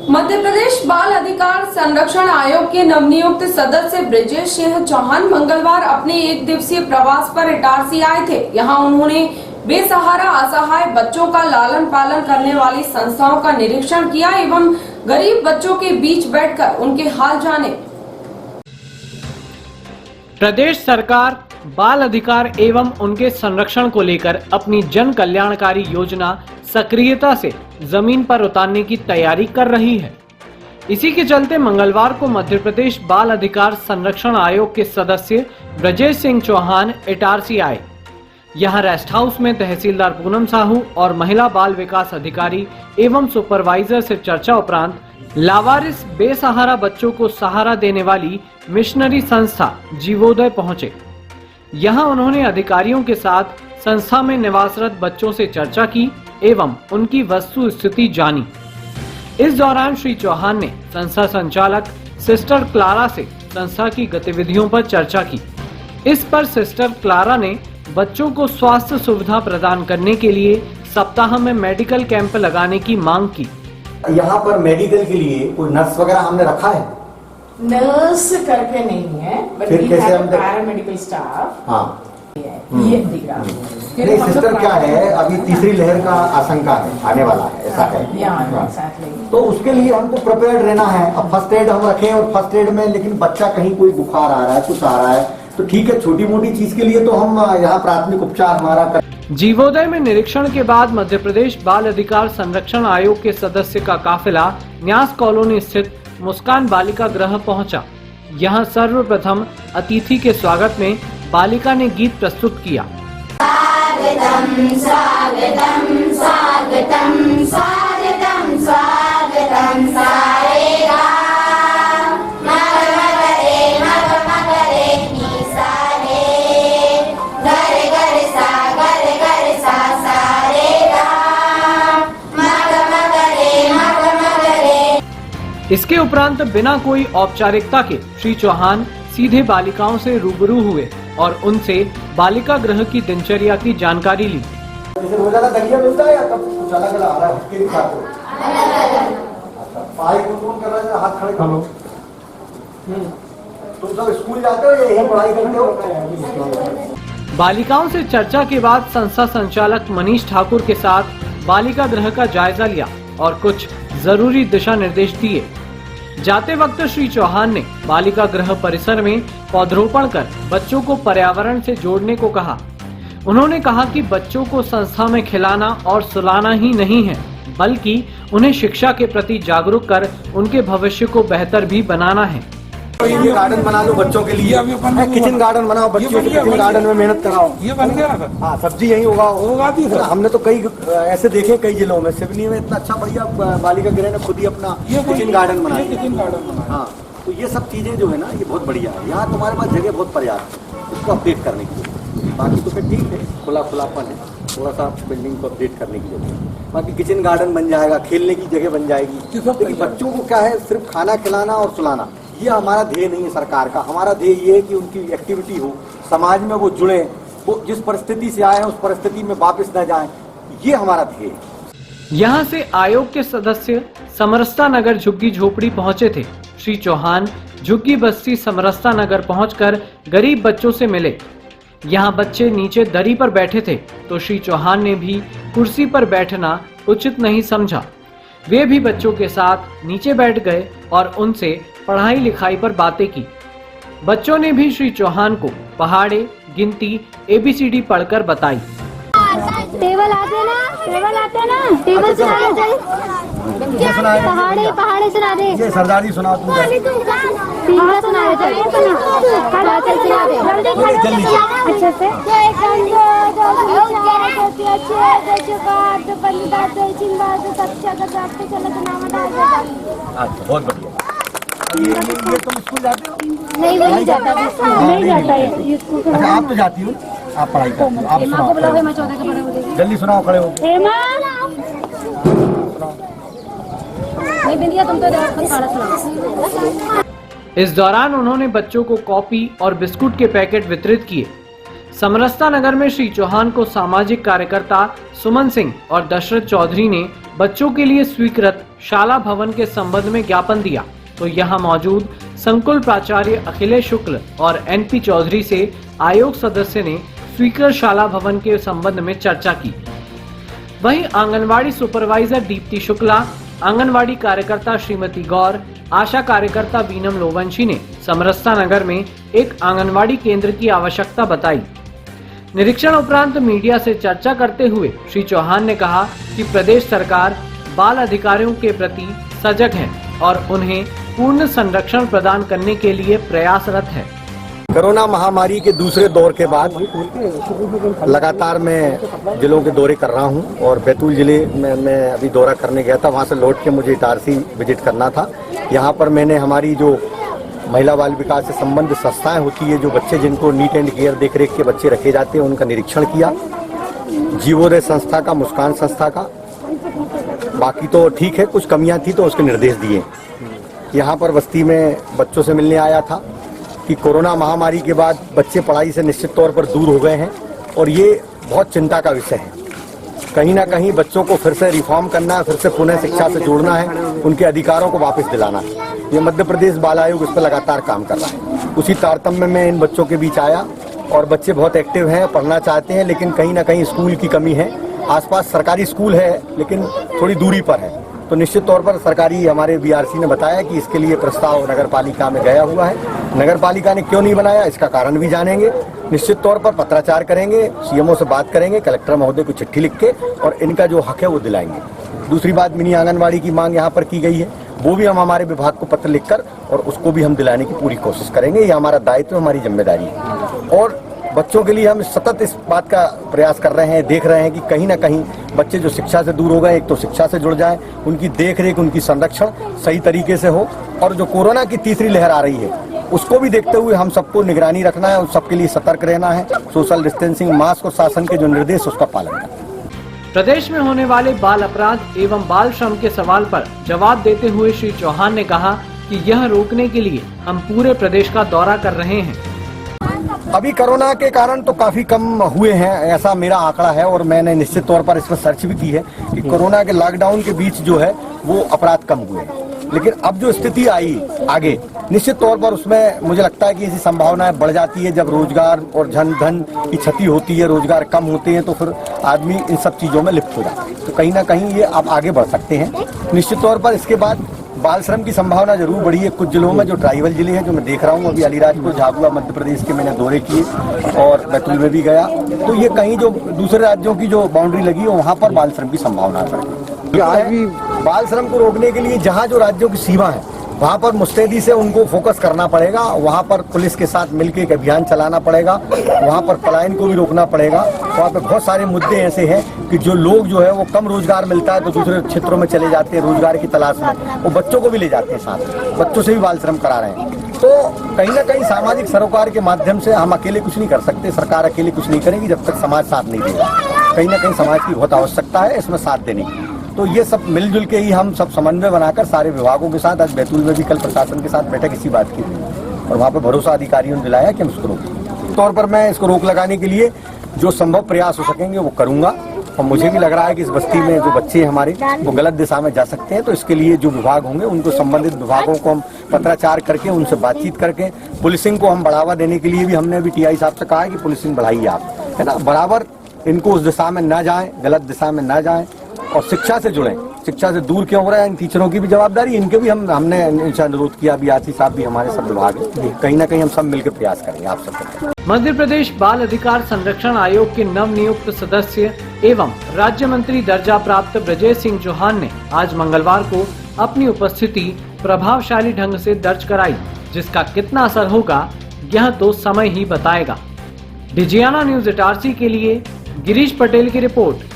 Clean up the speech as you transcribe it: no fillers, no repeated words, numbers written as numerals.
मध्य प्रदेश बाल अधिकार संरक्षण आयोग के नवनियुक्त सदस्य ब्रजेश सिंह चौहान मंगलवार अपने एक दिवसीय प्रवास पर इटारसी आए थे। यहां उन्होंने बेसहारा असहाय बच्चों का लालन पालन करने वाली संस्थाओं का निरीक्षण किया एवं गरीब बच्चों के बीच बैठकर उनके हाल जाने। प्रदेश सरकार बाल अधिकार एवं उनके संरक्षण को लेकर अपनी जन कल्याणकारी योजना सक्रियता से जमीन पर उतारने की तैयारी कर रही है। इसी के चलते मंगलवार को मध्य प्रदेश बाल अधिकार संरक्षण आयोग के सदस्य ब्रजेश सिंह चौहान इटारसी आए। यहां रेस्ट हाउस में तहसीलदार पूनम साहू और महिला बाल विकास अधिकारी एवं सुपरवाइजर से चर्चा उपरांत लावारिस बेसहारा बच्चों को सहारा देने वाली मिशनरी संस्था जीवोदय पहुंचे। यहां उन्होंने अधिकारियों के साथ संस्था में निवासरत बच्चों से चर्चा की एवं उनकी वस्तु स्थिति जानी। इस दौरान श्री चौहान ने संस्था संचालक सिस्टर क्लारा से संस्था की गतिविधियों पर चर्चा की। इस पर सिस्टर क्लारा ने बच्चों को स्वास्थ्य सुविधा प्रदान करने के लिए सप्ताह में मेडिकल कैंप लगाने की मांग की। यहाँ पर मेडिकल के लिए कोई नर्स वगैरह हमने रखा है? नर्स करके नहीं है, फिर कैसे हम पैरामेडिकल स्टाफ। हाँ ये दिख रहा है। नहीं सिस्टर, क्या है अभी तीसरी लहर का आशंका है, आने वाला है, ऐसा है। तो उसके लिए हमको प्रिपेयर्ड रहना है। अब फर्स्ट एड हम रखें और फर्स्ट एड में लेकिन बच्चा कहीं कोई बुखार आ रहा है, कुछ आ रहा है, तो ठीक है, छोटी मोटी चीज के लिए तो हम यहाँ प्राथमिक उपचार हमारा कर। जीवोदय में निरीक्षण के बाद मध्य प्रदेश बाल अधिकार संरक्षण आयोग के सदस्य का काफिला न्यास कॉलोनी स्थित मुस्कान बालिका गृह पहुंचा। यहां सर्वप्रथम अतिथि के स्वागत में बालिका ने गीत प्रस्तुत किया। स्वागतम स्वागतम स्वागतम स्वागतम स्वागतम सारेगा मगरे मगरे नी सारे घर घर सा सारेगा मगरे। इसके उपरांत बिना कोई औपचारिकता के श्री चौहान सीधे बालिकाओं से रूबरू हुए और उनसे बालिका गृह की दिनचर्या की जानकारी ली। जैसे रोजाना दलिया मिलता है या कब कुछ अलग अलग आ रहा है उसके भी खाते हो? अच्छा, पढ़ाई कौन कर रहा है? हाथ खड़े करो। तुम सब स्कूल जाते हो या यही पढ़ाई करते हो? बालिकाओं से चर्चा के बाद संस्था संचालक मनीष ठाकुर के साथ बालिका गृह का जायजा लिया और कुछ जरूरी दिशा निर्देश दिए। जाते वक्त श्री चौहान ने बालिका गृह परिसर में पौधरोपण कर बच्चों को पर्यावरण से जोड़ने को कहा। उन्होंने कहा कि बच्चों को संस्था में खिलाना और सुलाना ही नहीं है, बल्कि उन्हें शिक्षा के प्रति जागरूक कर उनके भविष्य को बेहतर भी बनाना है। ये गार्डन बना लो बच्चों के लिए, किचन गार्डन बनाओ, बच्चों को किचन गार्डन में मेहनत कराओ। ये बन गया ना? हाँ, सब्जी यही होगा भी। हमने तो कई ऐसे देखे कई जिलों में, सिवनी में इतना अच्छा बढ़िया बालिका गृह ने खुद ही अपना किचन गार्डन बनाया। हाँ, तो ये सब चीजें जो है ना, ये बहुत बढ़िया है। यहाँ तुम्हारे पास जगह बहुत पर्याप्त है उसको अपडेट करने की लिए। बाकी तो फिर ठीक है, खुलापन है, थोड़ा सा बिल्डिंग को अपडेट करने की जरूरत है। बाकी किचन गार्डन बन जाएगा, खेलने की जगह बन जाएगी। लेकिन बच्चों को क्या है, सिर्फ खाना खिलाना और सुलाना, ये हमारा ध्येय नहीं है सरकार का। हमारा ध्येय ये है कि उनकी एक्टिविटी हो, समाज में वो जुड़े, वो जिस परिस्थिति से आए हैं उस परिस्थिति में वापस न जाएं, ये हमारा ध्येय है। यहाँ से आयोग के सदस्य समरस्ता नगर झुग्गी झोपड़ी पहुँचे थे। श्री चौहान झुग्गी बस्ती समरस्ता नगर पहुंचकर गरीब बच्चों से मिले। यहाँ बच्चे नीचे दरी पर बैठे थे तो श्री चौहान ने भी कुर्सी पर बैठना उचित नहीं समझा। वे भी बच्चों के साथ नीचे बैठ गए और उनसे पढ़ाई लिखाई पर बातें की। बच्चों ने भी श्री चौहान को पहाड़े, गिनती, ABCD पढ़कर बताई। टेबल आते ना टेबल सुनाने चाहिए। पहाड़े सुना दे। ये सरदारी सुना तुम। सुना दे अच्छे से। बहुत बढ़िया। ये तुम स्कूल जाते हो? नहीं जाता है स्कूल। अच्छा, आप तो जाती हो, आप पढ़ाई करती हो। आप सुनाओ, जल्दी सुनाओ, खड़े हो। इस दौरान उन्होंने बच्चों को कॉपी और बिस्कुट के पैकेट वितरित किए। समरस्ता नगर में श्री चौहान को सामाजिक कार्यकर्ता सुमन सिंह और दशरथ चौधरी ने बच्चों के लिए स्वीकृत शाला भवन के संबंध में ज्ञापन दिया तो यहाँ मौजूद संकुल प्राचार्य अखिलेश शुक्ल और एनपी चौधरी से आयोग सदस्य ने स्वीकृत शाला भवन के संबंध में चर्चा की। वहीं आंगनवाड़ी सुपरवाइजर दीप्ति शुक्ला, आंगनवाड़ी कार्यकर्ता श्रीमती गौर, आशा कार्यकर्ता बीनम लोवंशी ने समरसता नगर में एक आंगनवाड़ी केंद्र की आवश्यकता बताई। निरीक्षण उपरांत मीडिया से चर्चा करते हुए श्री चौहान ने कहा कि प्रदेश सरकार बाल अधिकारियों के प्रति सजग है और उन्हें पूर्ण संरक्षण प्रदान करने के लिए प्रयासरत है। कोरोना महामारी के दूसरे दौर के बाद लगातार मैं जिलों के दौरे कर रहा हूं और बैतूल जिले में मैं अभी दौरा करने गया था। वहां से लौट के मुझे इटारसी विजिट करना था। यहां पर मैंने हमारी जो महिला बाल विकास से संबंधित संस्थाएं होती है, जो बच्चे जिनको नीट एंड केयर देखरेख के बच्चे रखे जाते हैं, उनका निरीक्षण किया। जीवोदय संस्था का, मुस्कान संस्था का, बाकी तो ठीक है, कुछ कमियां थी तो उसके निर्देश दिए। यहाँ पर बस्ती में बच्चों से मिलने आया था कि कोरोना महामारी के बाद बच्चे पढ़ाई से निश्चित तौर पर दूर हो गए हैं और ये बहुत चिंता का विषय है। कहीं ना कहीं बच्चों को फिर से रिफॉर्म करना है, फिर से पुनः शिक्षा से जोड़ना है, उनके अधिकारों को वापस दिलाना है। ये मध्य प्रदेश बाल आयोग इस पर लगातार काम कर रहा है। उसी तारतम्य में मैं इन बच्चों के बीच आया और बच्चे बहुत एक्टिव हैं, पढ़ना चाहते हैं, लेकिन कहीं ना कहीं स्कूल की कमी है। आसपास सरकारी स्कूल है लेकिन थोड़ी दूरी पर है, तो निश्चित तौर पर सरकारी हमारे बीआरसी ने बताया कि इसके लिए प्रस्ताव नगर पालिका में गया हुआ है। नगर पालिका ने क्यों नहीं बनाया, इसका कारण भी जानेंगे। निश्चित तौर पर पत्राचार करेंगे, सीएमओ से बात करेंगे, कलेक्टर महोदय को चिट्ठी लिख के और इनका जो हक है वो दिलाएंगे। दूसरी बात, मिनी आंगनबाड़ी की मांग यहाँ पर की गई है, वो भी हम हमारे विभाग को पत्र लिखकर और उसको भी हम दिलाने की पूरी कोशिश करेंगे। ये हमारा दायित्व, हमारी जिम्मेदारी है। और बच्चों के लिए हम सतत इस बात का प्रयास कर रहे हैं, देख रहे हैं कि कहीं ना कहीं बच्चे जो शिक्षा से दूर हो गए, एक तो शिक्षा से जुड़ जाएं, उनकी देख रेख, उनकी संरक्षण सही तरीके से हो। और जो कोरोना की तीसरी लहर आ रही है उसको भी देखते हुए हम सबको निगरानी रखना है और सबके लिए सतर्क रहना है। सोशल डिस्टेंसिंग, मास्क और शासन के जो निर्देश उसका पालन करना। प्रदेश में होने वाले बाल अपराध एवं बाल श्रम के सवाल पर जवाब देते हुए श्री चौहान ने कहा कि यह रोकने के लिए हम पूरे प्रदेश का दौरा कर रहे हैं। अभी कोरोना के कारण तो काफी कम हुए हैं, ऐसा मेरा आंकड़ा है और मैंने निश्चित तौर पर इस पर सर्च भी की है कि कोरोना के लॉकडाउन के बीच जो है वो अपराध कम हुए हैं। लेकिन अब जो स्थिति आई आगे, निश्चित तौर पर उसमें मुझे लगता है कि ऐसी संभावनाएं बढ़ जाती है। जब रोजगार और धन की क्षति होती है, रोजगार कम होते हैं, तो फिर आदमी इन सब चीजों में लिप्त हो जाता है। तो कहीं ना कहीं ये अब आगे बढ़ सकते हैं। निश्चित तौर पर इसके बाद बाल श्रम की संभावना जरूर बढ़ी है कुछ जिलों में, जो ट्राइबल जिले हैं, जो मैं देख रहा हूँ। अभी अलीराजपुर, झाबुआ, मध्य प्रदेश के मैंने दौरे किए और बैतूल में भी गया। तो ये कहीं जो दूसरे राज्यों की जो बाउंड्री लगी है वहाँ पर बाल श्रम की संभावना बढ़ी। आज भी बाल श्रम को रोकने के लिए जहाँ जो राज्यों की सीमा है वहाँ पर मुस्तैदी से उनको फोकस करना पड़ेगा। वहाँ पर पुलिस के साथ मिलकर एक अभियान चलाना पड़ेगा। वहाँ पर पलायन को भी रोकना पड़ेगा। वहाँ पे बहुत सारे मुद्दे ऐसे हैं कि जो लोग जो है वो कम रोजगार मिलता है तो दूसरे क्षेत्रों में चले जाते हैं रोजगार की तलाश में, वो बच्चों को भी ले जाते हैं साथ, बच्चों से भी बाल श्रम करा रहे हैं। तो कहीं ना कहीं सामाजिक सरोकार के माध्यम से हम अकेले कुछ नहीं कर सकते, सरकार अकेले कुछ नहीं करेगी जब तक समाज साथ नहीं देगा। कहीं ना कहीं समाज की बहुत आवश्यकता है इसमें साथ देने की। तो ये सब मिलजुल के ही हम सब समन्वय बनाकर सारे विभागों के साथ, आज बैतूल में भी कल प्रशासन के साथ बैठक इसी बात की और वहाँ पे भरोसा अधिकारियों ने दिलाया कि हम इसको रोकेंगे। तौर पर मैं इसको रोक लगाने के लिए जो संभव प्रयास हो सकेंगे वो करूंगा। और मुझे भी लग रहा है कि इस बस्ती में जो बच्चे हमारे वो गलत दिशा में जा सकते हैं, तो इसके लिए जो विभाग होंगे उनको संबंधित विभागों को हम पत्राचार करके उनसे बातचीत करके पुलिसिंग को हम बढ़ावा देने के लिए भी हमने अभी टीआई साहब से कहा है कि पुलिसिंग बढ़ाइए आप, है ना, बराबर इनको उस दिशा में ना जाएं, गलत दिशा में ना जाएं और शिक्षा से जुड़ें। शिक्षा से दूर क्यों हो रहा है, इन टीचरों की भी जवाबदारी, इनके भी हमने इनसे अनुरोध किया। बीआरसी साहब भी हमारे सब विभाग है, कहीं ना कहीं हम सब मिलकर प्रयास करेंगे आप सबको। मध्य प्रदेश बाल अधिकार संरक्षण आयोग के नवनियुक्त सदस्य एवं राज्य मंत्री दर्जा प्राप्त ब्रजेश सिंह चौहान ने आज मंगलवार को अपनी उपस्थिति प्रभावशाली ढंग से दर्ज कराई, जिसका कितना असर होगा यह तो समय ही बताएगा। डिजियाना न्यूज इटारसी के लिए गिरीश पटेल की रिपोर्ट।